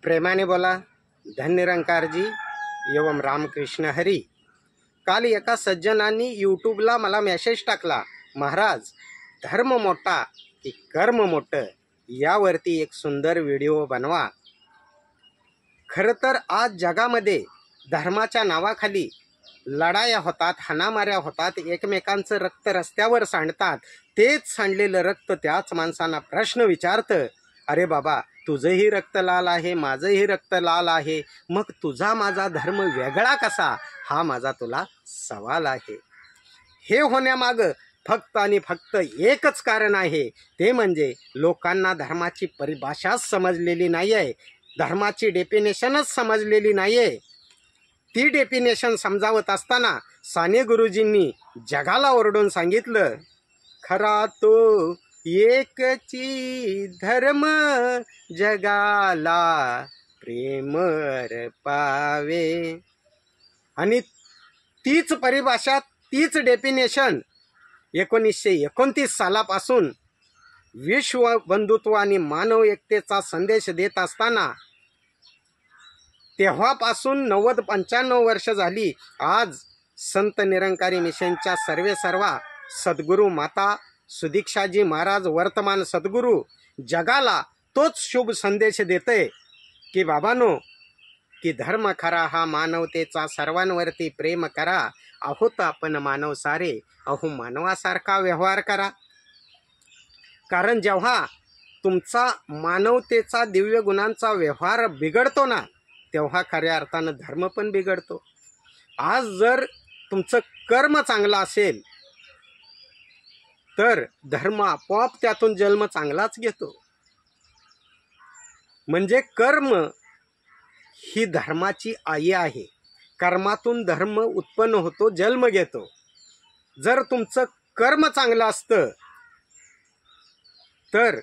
प्रेमाने बोला. धन्यरंकार जी एवं रामकृष्ण हरी. काल एका सज्जनांनी यूट्यूबला मला मेसेज टाकला, महाराज धर्म मोठा की कर्म मोठं, यावरती एक सुंदर व्हिडिओ बनवा. खरं तर आज जगामध्ये धर्माच्या नावाखाली लढाया होतात, हाणामाऱ्या होतात, एकमेकांचं रक्त रस्त्यावर सांडतात. तेच सांडलेलं रक्त त्याच माणसांना प्रश्न विचारतं, अरे बाबा तुझंही रक्त लाल आहे, माझंही रक्त लाल आहे, मग तुझा माझा धर्म वेगळा कसा, हा माझा तुला सवाल आहे. हे होण्यामागं फक्त आणि फक्त एकच कारण आहे, ते म्हणजे लोकांना धर्माची परिभाषाच समजलेली नाही आहे, धर्माची डेफिनेशनच समजलेली नाही आहे. ती डेफिनेशन समजावत असताना साने गुरुजींनी जगाला ओरडून सांगितलं, खरा तो एकची धर्म जगाला प्रेमर पावे. आणि तीच परिभाषा, तीच डेफिनेशन 1929 सालापासून विश्व बंधुत्व आणि मानव एकतेचा संदेश देत असताना तेव्हापासून 90-95 वर्ष झाली. आज संत निरंकारी मिशनच्या सर्वेसर्वा सद्गुरू माता सुदीक्षाजी महाराज वर्तमान सद्गुरू जगाला तोच शुभ संदेश देते की बाबांनो, की धर्म खरा हा मानवतेचा, सर्वांवरती प्रेम करा, आहोत आपण मानव सारे, अहो मानवासारखा व्यवहार करा. कारण जेव्हा तुमचा मानवतेचा दिव्य गुणांचा व्यवहार बिघडतो ना, तेव्हा खऱ्या अर्थानं धर्म पण बिघडतो. आज जर तुमचं कर्म चांगलं असेल तर धर्म आपोआप त्यातून जन्म चांगलाच घेतो. म्हणजे कर्म ही धर्माची आई आहे. कर्मातून धर्म उत्पन्न होतो, जन्म घेतो. जर तुमचं कर्म चांगलं असतं तर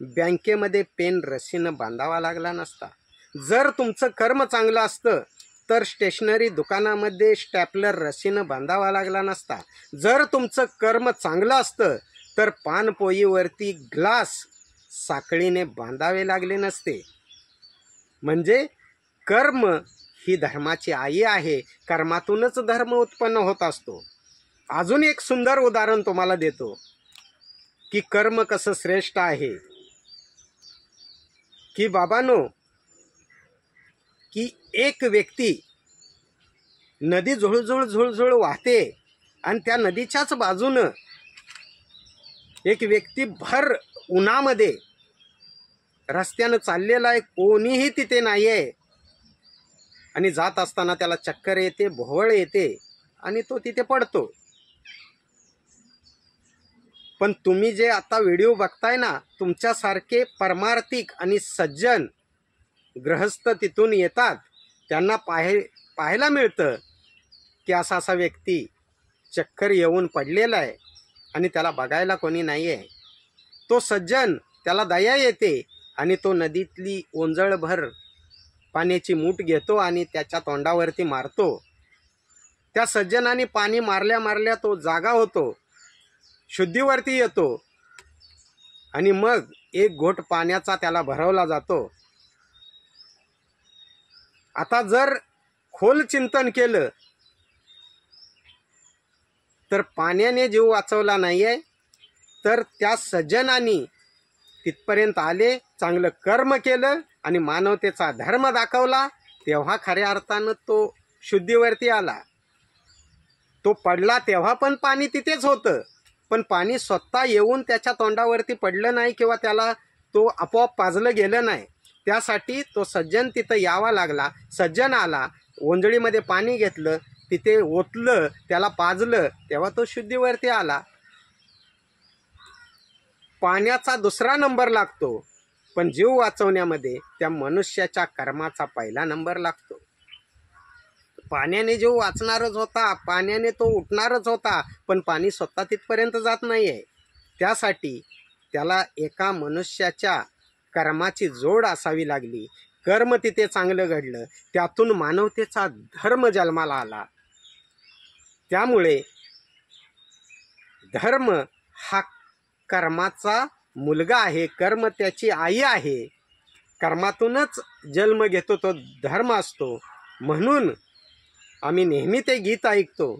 बँकेमध्ये पेन रस्सीनं बांधावा लागला नसता. जर तुमचं कर्म चांगलं असतं तर स्टेशनरी दुकानामध्ये स्टॅपलर रस्सीनं बांधावा लागला नसता. जर तुमचं कर्म चांगलं असतं तर पानपोईवरती ग्लास साखळीने बांधावे लागले नसते. म्हणजे कर्म ही धर्माची आई आहे. कर्मातूनच धर्म उत्पन्न होत असतो. अजून एक सुंदर उदाहरण तुम्हाला देतो की कर्म कसं श्रेष्ठ आहे. की बाबांनो, की एक व्यक्ती नदी झुळझुळ झुळझुळ वाहते आणि त्या नदीच्याच बाजूनं एक व्यक्ती भर उन्हामध्ये रस्त्यानं चाललेला आहे, कोणीही तिथे नाही आहे, आणि जात असताना त्याला चक्कर येते, भोवळ येते आणि तो तिथे पडतो. पण तुम्ही जे आता व्हिडिओ बघताय ना, तुमच्यासारखे परमार्थिक आणि सज्जन गृहस्थ तिथून येतात, त्यांना पाहायला मिळतं की असा असा व्यक्ती चक्कर येऊन पडलेला आहे आणि त्याला बघायला कोणी नाही आहे. तो सज्जन, त्याला दया येते आणि तो नदीतली ओंजळभर पाण्याची मूठ घेतो आणि त्याच्या तोंडावरती मारतो. त्या सज्जनाने पाणी मारल्या मारल्या तो जागा होतो, शुद्धीवरती येतो आणि मग एक घोट पाण्याचा त्याला भरवला जातो. आता जर खोल चिंतन केलं तर पाण्याने जीव वाचवला नाही आहे, तर त्या सज्जनानी तिथपर्यंत आले, चांगलं कर्म केलं आणि मानवतेचा धर्म दाखवला, तेव्हा खऱ्या अर्थानं तो शुद्धीवरती आला. तो पडला तेव्हा पण पाणी तिथेच होतं, पण पाणी स्वतः येऊन त्याच्या तोंडावरती पडलं नाही किंवा त्याला तो आपोआप पाजलं गेलं नाही. त्यासाठी तो सज्जन तिथं यावा लागला. सज्जन आला, ओंजळीमध्ये पाणी घेतलं, तिथे ओतलं, त्याला पाजलं, तेव्हा तो शुद्धीवरती आला. पाण्याचा दुसरा नंबर लागतो, पण जीव वाचवण्यामध्ये त्या मनुष्याच्या कर्माचा पहिला नंबर लागतो. पाण्याने जीव वाचणारच होता, पाण्याने तो उठणारच होता, पण पाणी स्वतः तिथपर्यंत जात नाही आहे. त्यासाठी त्याला एका मनुष्याच्या कर्माची जोड असावी लागली. कर्म तिथे चांगलं घडलं, त्यातून मानवतेचा धर्म जन्माला आला. त्यामुळे धर्म हा कर्माचा मुलगा आहे, कर्म त्याची आई आहे. कर्मातूनच जन्म घेतो तो धर्म असतो. म्हणून आम्ही नेहमी ते गीत ऐकतो,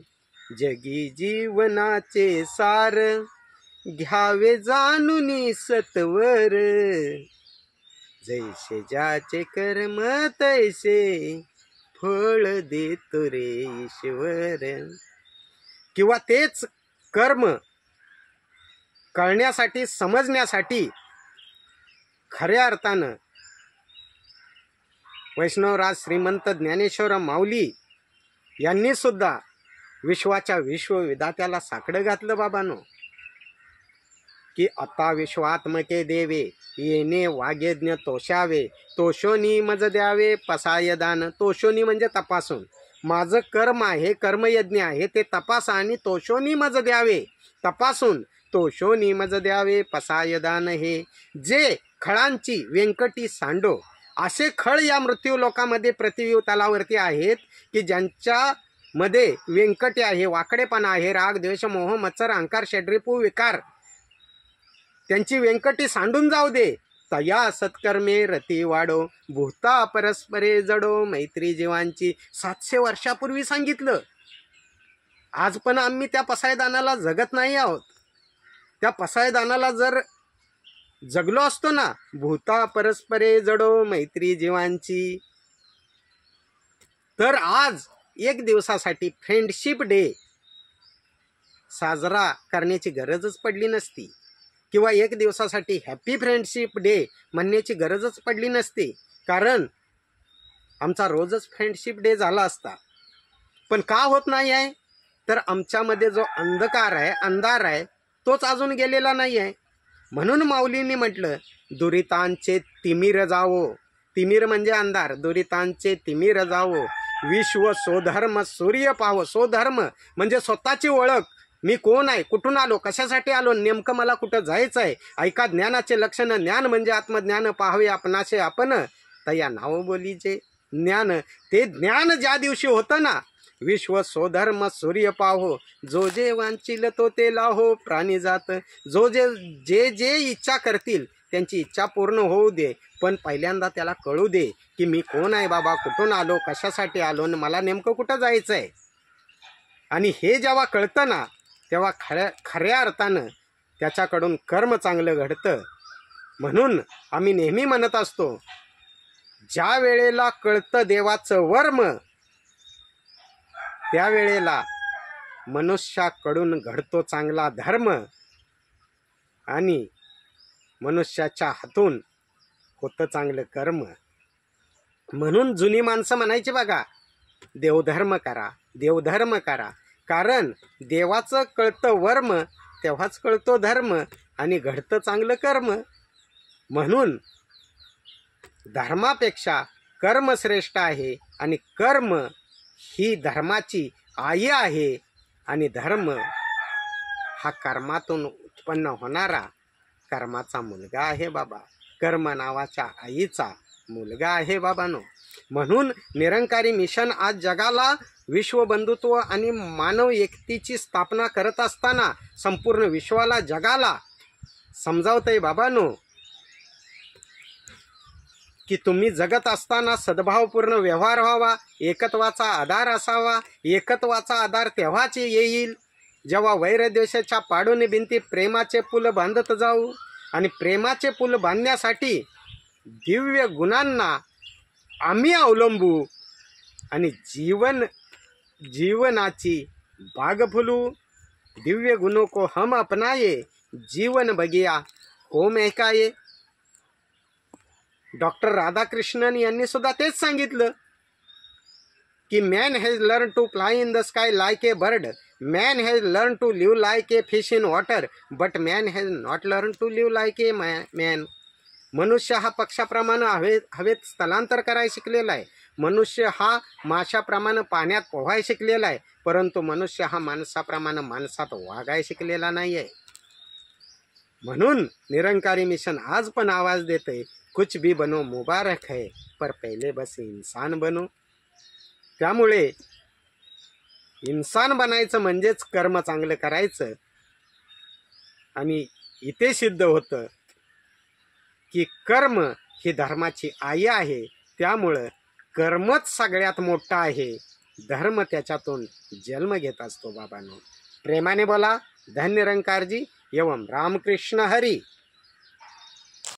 जगी जीवनाचे सार घ्यावे जाणून सत्वर, जैसे ज्याचे कर्म तैसे फळ देतो रे ईश्वर. किंवा तेच कर्म कळण्यासाठी समजण्यासाठी खऱ्या अर्थानं वैष्णवराज श्रीमंत ज्ञानेश्वर माऊली यांनी सुद्धा विश्वाच्या विश्वविधात्याला साकडं घातलं बाबांनो, की आता विश्वात्मके देवे येणे वाग्यज्ञ तोषावे, तोषोनी मज द्यावे पसाय दान. तोषोनी म्हणजे तपासून, माझं कर्म आहे, कर्मयज्ञ आहे, ते तपासा आणि तोषोनी मज द्यावे, तपासून तोषोनी मज द्यावे पसाय दान. हे जे खळांची व्यंकटी सांडो, असे खळ या मृत्यू लोकामध्ये पृथ्वी तलावरती आहेत की ज्यांच्यामध्ये व्यंकटी आहे, वाकडेपणा आहे, राग द्वेष मोह मत्सर अहंकार षड्रिपू विकार, त्यांची व्यंकटी सांडून जाऊ दे. तया सत्कर्मे रती वाढो, भूता परस्परे जडो मैत्री जीवांची. 700 वर्षापूर्वी सांगितलं. आज पण आम्ही त्या पसायदानाला जगत नाही आहोत. त्या पसायदानाला जर जगलो असतो ना, भूता परस्परे जडो मैत्री जीवांची, तर आज एक दिवसासाठी फ्रेंडशिप डे साजरा करण्याची गरजच पडली नसती, किंवा एक दिवसासाठी हॅपी फ्रेंडशिप डे म्हणण्याची गरजच पडली नसती, कारण आमचा रोजच फ्रेंडशिप डे झाला असता. पण का होत नाही आहे, तर आमच्यामध्ये जो अंधकार आहे, अंधार आहे, तोच अजून गेलेला नाही आहे. म्हणून माऊलींनी म्हटलं, दुरितांचे तिमिर जावो. तिमिर म्हणजे अंधार, दुरितांचे तिमिर जावो, विश्व स्वधर्म सूर्य पाहो. स्वधर्म म्हणजे स्वतःची ओळख, मी कोण आहे, कुठून आलो, कशासाठी आलो, नेमकं मला कुठं जायचं आहे. ऐका ज्ञानाचे लक्षण, ज्ञान म्हणजे आत्मज्ञान, पाहावे आपणाचे आपण, तया नाव बोलीचे ज्ञान. ते ज्ञान ज्या दिवशी होतं ना, विश्व स्वधर्म सूर्य पाहो, जो जे वांचिल तो ते लाहो प्राणी जात. जो जे जे इच्छा करतील त्यांची इच्छा पूर्ण होऊ दे, पण पहिल्यांदा त्याला कळू दे की मी कोण आहे बाबा, कुठून आलो, कशासाठी आलो, आणि मला नेमकं कुठं जायचं आहे. आणि हे जेव्हा कळतं ना, तेव्हा खऱ्या अर्थानं त्याच्याकडून कर्म चांगलं घडतं. म्हणून आम्ही नेहमी म्हणत असतो, ज्या वेळेला कळतं देवाचं वर्म, त्यावेळेला मनुष्याकडून घडतो चांगला धर्म आणि मनुष्याच्या हातून होतं चांगलं कर्म. म्हणून जुनी माणसं म्हणायची बघा, देवधर्म करा, देवधर्म करा. कारण देवाचं कळतं वर्म तेव्हाच कळतो धर्म आणि घडतं चांगलं कर्म. म्हणून धर्मापेक्षा कर्म श्रेष्ठ आहे आणि कर्म ही धर्माची आई आहे आणि धर्म हा कर्मातून उत्पन्न होणारा कर्माचा मुलगा आहे बाबा. कर्म नावाच्या आईचा मुलगा आहे बाबांनो. म्हणून निरंकारी मिशन आज जगाला विश्वबंधुत्व आणि मानव एकतेची स्थापना करत असताना संपूर्ण विश्वाला, जगाला समजावतंय बाबांनो की तुम्ही जगत असताना सद्भावपूर्ण व्यवहार व्हावा, एकत्वाचा आधार असावा. एकत्वाचा आधार तेव्हाच येईल जेव्हा वैरद्वेषाच्या पाडून भिंती प्रेमाचे पूल बांधत जाऊ. आणि प्रेमाचे पूल बांधण्यासाठी दिव्य गुणांना आम्ही अवलंबू आणि जीवनाची बाग फुलू. दिव्य गुणों को हम अपनाये, जीवन बगिया हो महकाये. डॉक्टर राधाकृष्णन यांनी सुद्धा तेच सांगितलं की man has learn to fly in the sky like a bird, man has learn to live like a fish in water, but man has not learn to live like a man. मनुष्य हा पक्षाप्रमाणे हवेत स्थलांतर करायला शिकलेला आहे. मनुष्य हा माशाप्रमाणे पाण्यात पोहायला शिकलेला आहे, परंतु मनुष्य हा माणसाप्रमाणे माणसात वागायला शिकलेला नाही आहे. म्हणून निरंकारी मिशन आज पण आवाज देते, कुछ भी बनो मुबारक है, पर पहले बस इंसान बनो. त्यामुळे इंसान बनायचं म्हणजेच कर्म चांगलं करायचं. आणि इथे सिद्ध होतं की कर्म ही धर्माची आई आहे, त्यामुळं कर्मच सगळ्यात मोठं आहे. धर्म त्याच्यातून जन्म घेत असतो बाबांनो. प्रेमाने बोला. धन्य निरंकारजी एवं रामकृष्ण हरी.